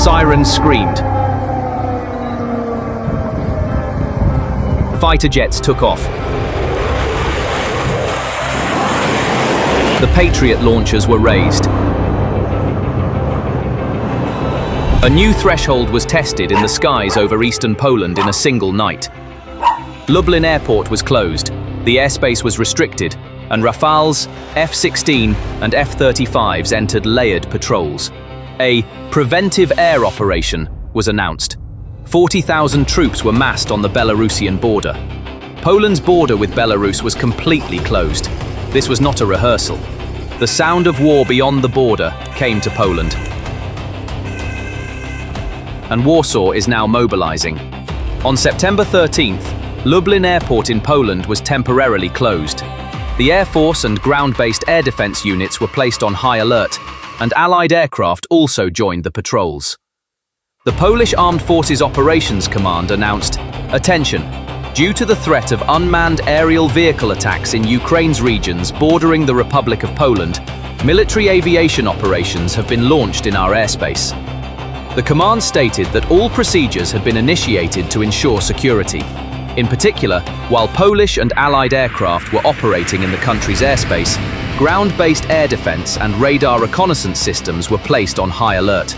Sirens screamed. Fighter jets took off. The Patriot launchers were raised. A new threshold was tested in the skies over eastern Poland in a single night. Lublin Airport was closed, the airspace was restricted, and Rafales, F-16 and F-35s entered layered patrols. A preventive air operation was announced. 40,000 troops were massed on the Belarusian border. Poland's border with Belarus was completely closed. This was not a rehearsal. The sound of war beyond the border came to Poland. And Warsaw is now mobilizing. On September 13th, Lublin Airport in Poland was temporarily closed. The Air Force and ground-based air defense units were placed on high alert, and Allied aircraft also joined the patrols. The Polish Armed Forces Operations Command announced, "Attention! Due to the threat of unmanned aerial vehicle attacks in Ukraine's regions bordering the Republic of Poland, military aviation operations have been launched in our airspace." The command stated that all procedures had been initiated to ensure security. In particular, while Polish and Allied aircraft were operating in the country's airspace, ground-based air defense and radar reconnaissance systems were placed on high alert.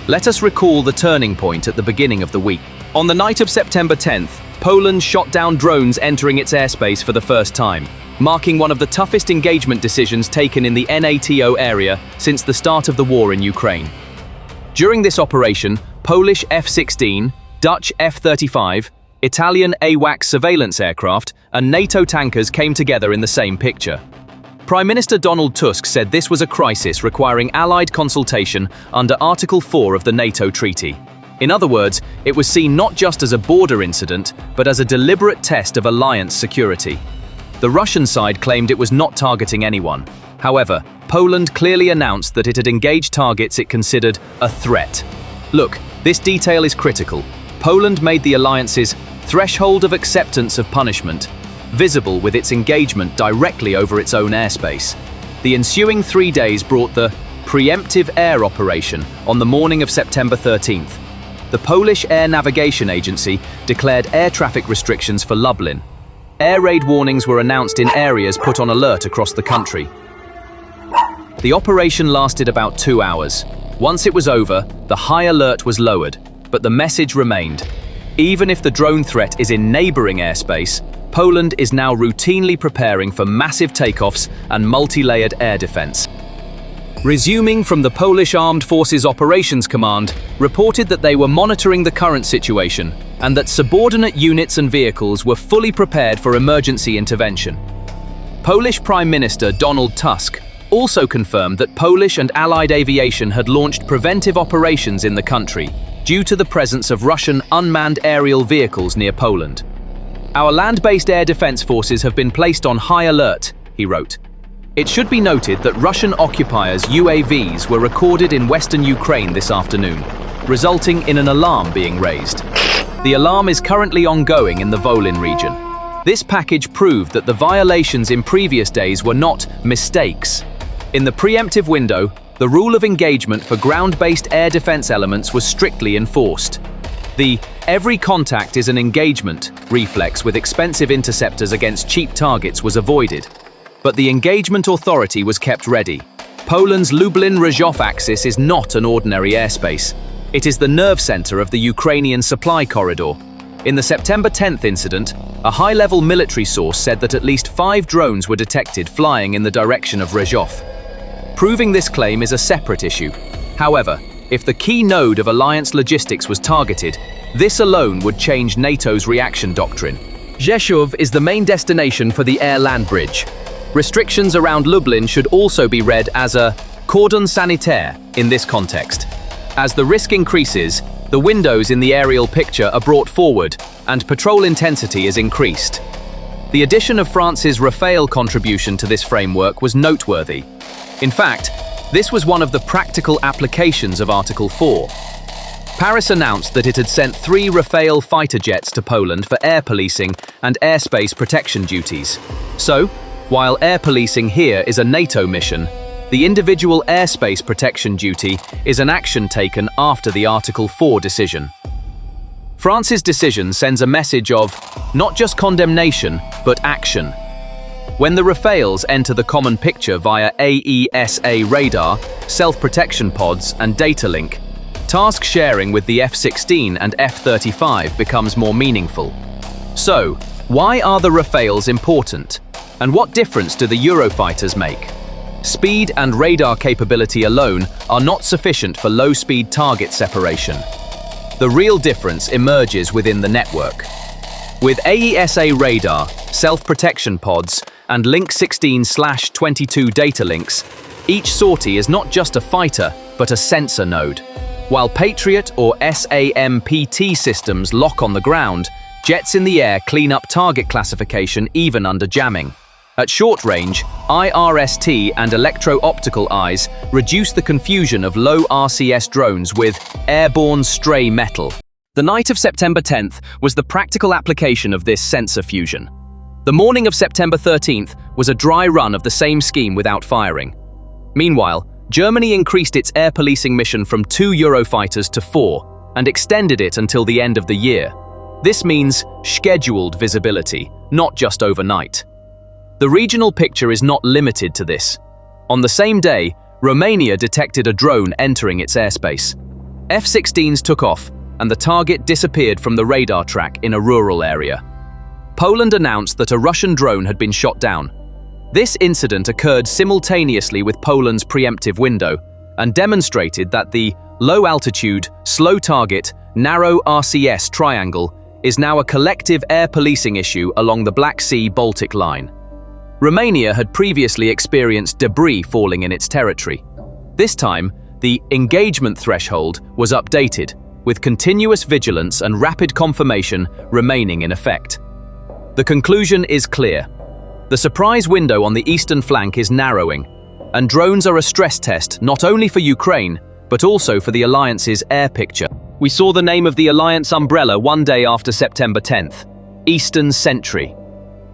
Let us recall the turning point at the beginning of the week. On the night of September 10th, Poland shot down drones entering its airspace for the first time, marking one of the toughest engagement decisions taken in the NATO area since the start of the war in Ukraine. During this operation, Polish F-16, Dutch F-35, Italian AWACS surveillance aircraft, and NATO tankers came together in the same picture. Prime Minister Donald Tusk said this was a crisis requiring Allied consultation under Article 4 of the NATO treaty. In other words, it was seen not just as a border incident, but as a deliberate test of alliance security. The Russian side claimed it was not targeting anyone. However, Poland clearly announced that it had engaged targets it considered a threat. Look, this detail is critical. Poland made the alliance's threshold of acceptance of punishment visible with its engagement directly over its own airspace. The ensuing 3 days brought the preemptive air operation on the morning of September 13th. The Polish Air Navigation Agency declared air traffic restrictions for Lublin. Air raid warnings were announced in areas put on alert across the country. The operation lasted about 2 hours. Once it was over, the high alert was lowered, but the message remained. Even if the drone threat is in neighboring airspace, Poland is now routinely preparing for massive takeoffs and multi-layered air defense. Resuming from the Polish Armed Forces Operations Command, reported that they were monitoring the current situation and that subordinate units and vehicles were fully prepared for emergency intervention. Polish Prime Minister Donald Tusk also confirmed that Polish and Allied aviation had launched preventive operations in the country due to the presence of Russian unmanned aerial vehicles near Poland. "Our land-based air defense forces have been placed on high alert," he wrote. It should be noted that Russian occupiers' UAVs were recorded in western Ukraine this afternoon, resulting in an alarm being raised. The alarm is currently ongoing in the Volyn region. This package proved that the violations in previous days were not mistakes. In the preemptive window, the rule of engagement for ground-based air defense elements was strictly enforced. The "every contact is an engagement" reflex with expensive interceptors against cheap targets was avoided. But the engagement authority was kept ready. Poland's Lublin-Rzeszów axis is not an ordinary airspace. It is the nerve center of the Ukrainian supply corridor. In the September 10th incident, a high-level military source said that at least 5 drones were detected flying in the direction of Rzeszów. Proving this claim is a separate issue. However, if the key node of alliance logistics was targeted, this alone would change NATO's reaction doctrine. Rzeszów is the main destination for the air-land bridge. Restrictions around Lublin should also be read as a cordon sanitaire in this context. As the risk increases, the windows in the aerial picture are brought forward and patrol intensity is increased. The addition of France's Rafale contribution to this framework was noteworthy. In fact, this was one of the practical applications of Article 4. Paris announced that it had sent 3 Rafale fighter jets to Poland for air policing and airspace protection duties. So, while air policing here is a NATO mission, The individual airspace protection duty is an action taken after the Article 4 decision. France's decision sends a message of not just condemnation, but action. When the Rafales enter the common picture via AESA radar, self-protection pods, and data link, task sharing with the F-16 and F-35 becomes more meaningful. So, why are the Rafales important? And what difference do the Eurofighters make? Speed and radar capability alone are not sufficient for low-speed target separation. The real difference emerges within the network. With AESA radar, self-protection pods, and Link 16/22 data links, each sortie is not just a fighter, but a sensor node. While Patriot or SAMPT systems lock on the ground, jets in the air clean up target classification even under jamming. At short range, IRST and electro-optical eyes reduce the confusion of low RCS drones with airborne stray metal. The night of September 10th was the practical application of this sensor fusion. The morning of September 13th was a dry run of the same scheme without firing. Meanwhile, Germany increased its air policing mission from 2 Eurofighters to 4 and extended it until the end of the year. This means scheduled visibility, not just overnight. The regional picture is not limited to this. On the same day, Romania detected a drone entering its airspace. F-16s took off, and the target disappeared from the radar track in a rural area. Poland announced that a Russian drone had been shot down. This incident occurred simultaneously with Poland's preemptive window and demonstrated that the low-altitude, slow-target, narrow RCS triangle is now a collective air policing issue along the Black Sea-Baltic line. Romania had previously experienced debris falling in its territory. This time, the engagement threshold was updated, with continuous vigilance and rapid confirmation remaining in effect. The conclusion is clear. The surprise window on the eastern flank is narrowing, and drones are a stress test not only for Ukraine, but also for the alliance's air picture. We saw the name of the alliance umbrella one day after September 10th, Eastern Sentry.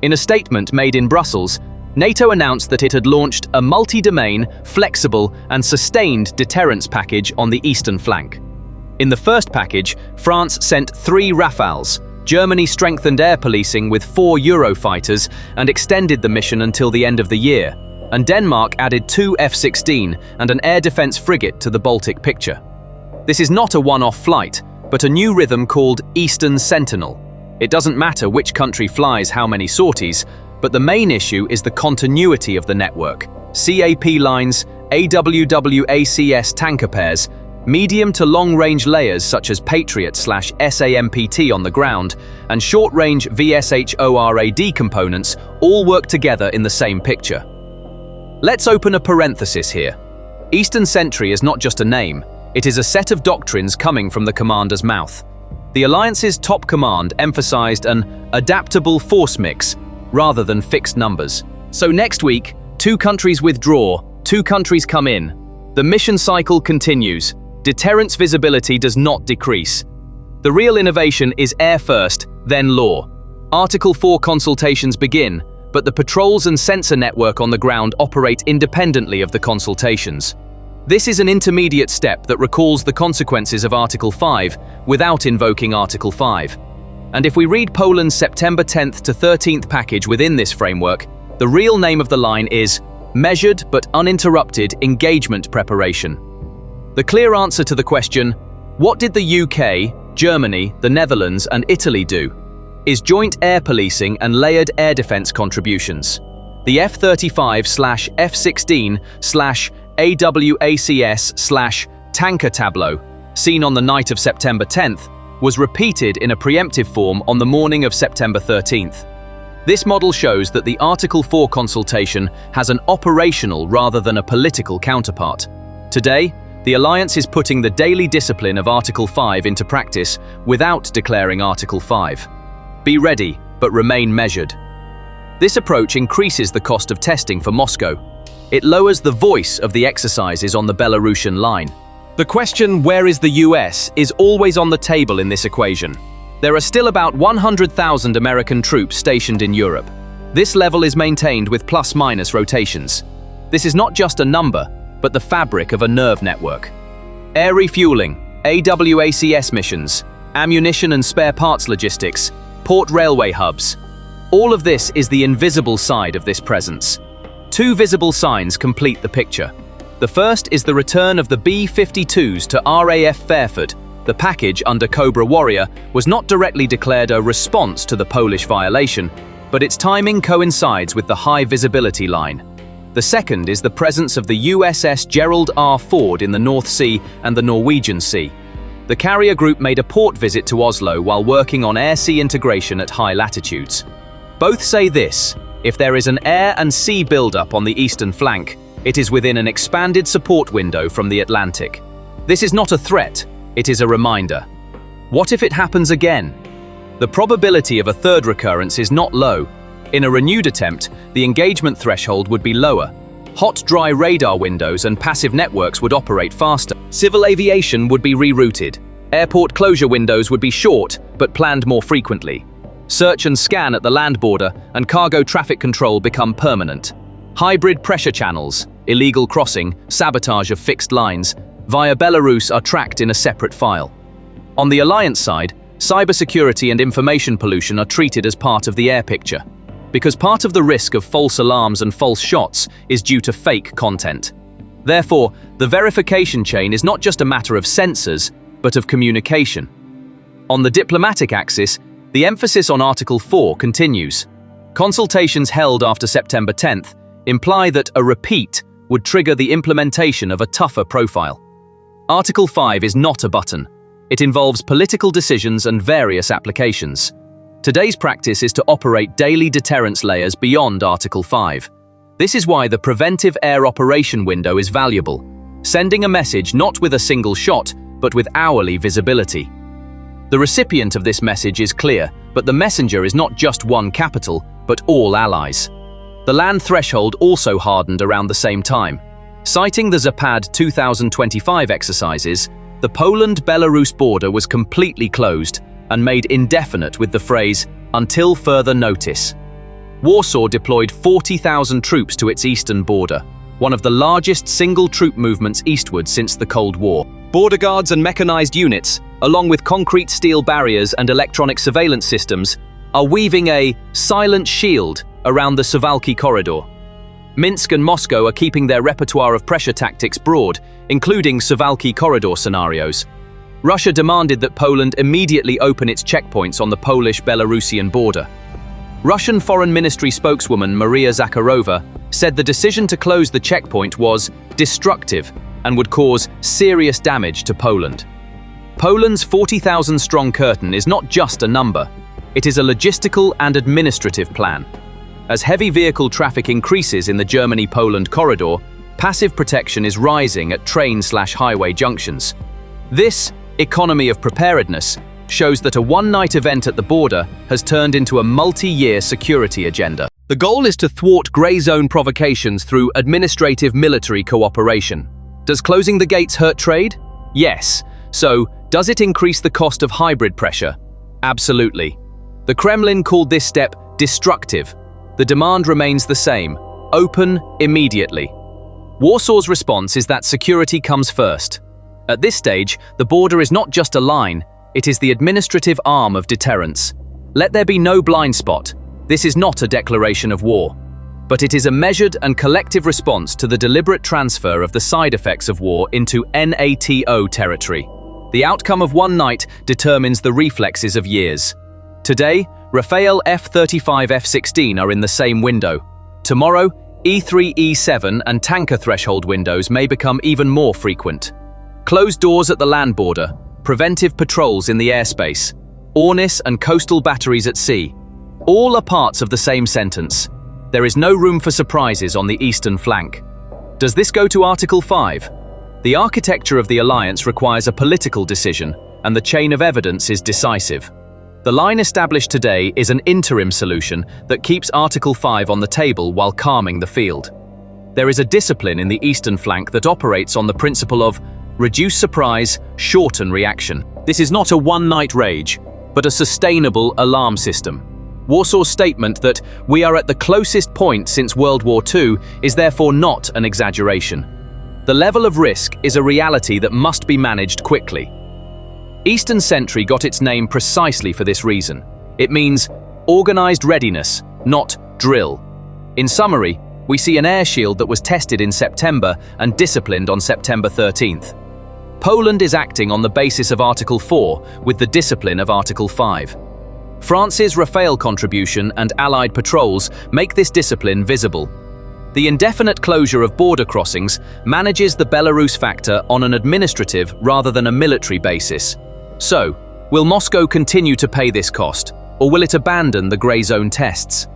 In a statement made in Brussels, NATO announced that it had launched a multi-domain, flexible, and sustained deterrence package on the eastern flank. In the first package, France sent 3 Rafales, Germany strengthened air policing with 4 Eurofighters and extended the mission until the end of the year, and Denmark added 2 F-16 and an air defense frigate to the Baltic picture. This is not a one-off flight, but a new rhythm called Eastern Sentinel. It doesn't matter which country flies how many sorties, but the main issue is the continuity of the network. CAP lines, AWWACS tanker pairs, medium to long-range layers such as Patriot/SAMPT on the ground, and short-range VSHORAD components all work together in the same picture. Let's open a parenthesis here. Eastern Sentry is not just a name, it is a set of doctrines coming from the commander's mouth. The alliance's top command emphasized an adaptable force mix rather than fixed numbers. So next week, 2 countries withdraw, 2 countries come in. The mission cycle continues. Deterrence visibility does not decrease. The real innovation is air first, then law. Article 4 consultations begin, but the patrols and sensor network on the ground operate independently of the consultations. This is an intermediate step that recalls the consequences of Article 5 without invoking Article 5. And if we read Poland's September 10th to 13th package within this framework, the real name of the line is Measured but Uninterrupted Engagement Preparation. The clear answer to the question, what did the UK, Germany, the Netherlands and Italy do, is joint air policing and layered air defense contributions. The F-35/F-16/AWACS/tanker tableau, seen on the night of September 10th, was repeated in a preemptive form on the morning of September 13th. This model shows that the Article 4 consultation has an operational rather than a political counterpart. Today, the Alliance is putting the daily discipline of Article 5 into practice without declaring Article 5. Be ready, but remain measured. This approach increases the cost of testing for Moscow. It lowers the voice of the exercises on the Belarusian line. The question, where is the US, is always on the table in this equation. There are still about 100,000 American troops stationed in Europe. This level is maintained with plus-minus rotations. This is not just a number, but the fabric of a nerve network. Air refueling, AWACS missions, ammunition and spare parts logistics, port railway hubs. All of this is the invisible side of this presence. Two visible signs complete the picture. The first is the return of the B-52s to RAF Fairford. The package under Cobra Warrior was not directly declared a response to the Polish violation, but its timing coincides with the high visibility line. The second is the presence of the USS Gerald R. Ford in the North Sea and the Norwegian Sea. The carrier group made a port visit to Oslo while working on air-sea integration at high latitudes. Both say this: if there is an air and sea buildup on the eastern flank, it is within an expanded support window from the Atlantic. This is not a threat, it is a reminder. What if it happens again? The probability of a third recurrence is not low. In a renewed attempt, the engagement threshold would be lower. Hot, dry radar windows and passive networks would operate faster. Civil aviation would be rerouted. Airport closure windows would be short, but planned more frequently. Search and scan at the land border and cargo traffic control become permanent. Hybrid pressure channels, illegal crossing, sabotage of fixed lines, via Belarus are tracked in a separate file. On the alliance side, cybersecurity and information pollution are treated as part of the air picture, because part of the risk of false alarms and false shots is due to fake content. Therefore, the verification chain is not just a matter of sensors, but of communication. On the diplomatic axis, the emphasis on Article 4 continues. Consultations held after September 10th imply that a repeat would trigger the implementation of a tougher profile. Article 5 is not a button. It involves political decisions and various applications. Today's practice is to operate daily deterrence layers beyond Article 5. This is why the preventive air operation window is valuable, sending a message not with a single shot, but with hourly visibility. The recipient of this message is clear, but the messenger is not just one capital, but all allies. The land threshold also hardened around the same time. Citing the GBAD 2025 exercises, the Poland-Belarus border was completely closed and made indefinite with the phrase, "until further notice." Warsaw deployed 40,000 troops to its eastern border, one of the largest single troop movements eastward since the Cold War. Border guards and mechanized units, along with concrete steel barriers and electronic surveillance systems, are weaving a silent shield around the Suwałki corridor. Minsk and Moscow are keeping their repertoire of pressure tactics broad, including Suwałki corridor scenarios. Russia demanded that Poland immediately open its checkpoints on the Polish-Belarusian border. Russian Foreign Ministry spokeswoman Maria Zakharova said the decision to close the checkpoint was destructive and would cause serious damage to Poland. Poland's 40,000-strong curtain is not just a number, it is a logistical and administrative plan. As heavy vehicle traffic increases in the Germany-Poland corridor, passive protection is rising at train/highway junctions. This economy of preparedness shows that a one-night event at the border has turned into a multi-year security agenda. The goal is to thwart grey zone provocations through administrative military cooperation. Does closing the gates hurt trade? Yes. So, does it increase the cost of hybrid pressure? Absolutely. The Kremlin called this step destructive. The demand remains the same: open immediately. Warsaw's response is that security comes first. At this stage, the border is not just a line, it is the administrative arm of deterrence. Let there be no blind spot. This is not a declaration of war, but it is a measured and collective response to the deliberate transfer of the side effects of war into NATO territory. The outcome of one night determines the reflexes of years. Today, Rafale F-35 F-16 are in the same window. Tomorrow, E-3, E-7 and tanker threshold windows may become even more frequent. Closed doors at the land border, preventive patrols in the airspace, Ornis and coastal batteries at sea. All are parts of the same sentence. There is no room for surprises on the eastern flank. Does this go to Article 5? The architecture of the alliance requires a political decision, and the chain of evidence is decisive. The line established today is an interim solution that keeps Article 5 on the table while calming the field. There is a discipline in the eastern flank that operates on the principle of reduce surprise, shorten reaction. This is not a one-night rage, but a sustainable alarm system. Warsaw's statement that we are at the closest point since World War II is therefore not an exaggeration. The level of risk is a reality that must be managed quickly. Eastern Sentry got its name precisely for this reason. It means organized readiness, not drill. In summary, we see an air shield that was tested in September and disciplined on September 13th. Poland is acting on the basis of Article 4 with the discipline of Article 5. France's Rafale contribution and Allied patrols make this discipline visible. The indefinite closure of border crossings manages the Belarus factor on an administrative rather than a military basis. So, will Moscow continue to pay this cost, or will it abandon the grey zone tests?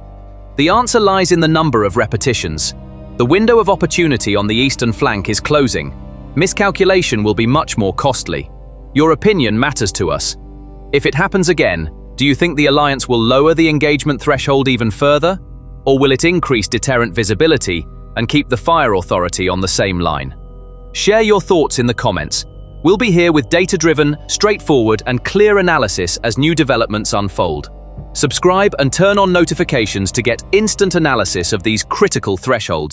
The answer lies in the number of repetitions. The window of opportunity on the eastern flank is closing. Miscalculation will be much more costly. Your opinion matters to us. If it happens again, do you think the alliance will lower the engagement threshold even further? Or will it increase deterrent visibility and keep the fire authority on the same line? Share your thoughts in the comments. We'll be here with data-driven, straightforward, and clear analysis as new developments unfold. Subscribe and turn on notifications to get instant analysis of these critical thresholds.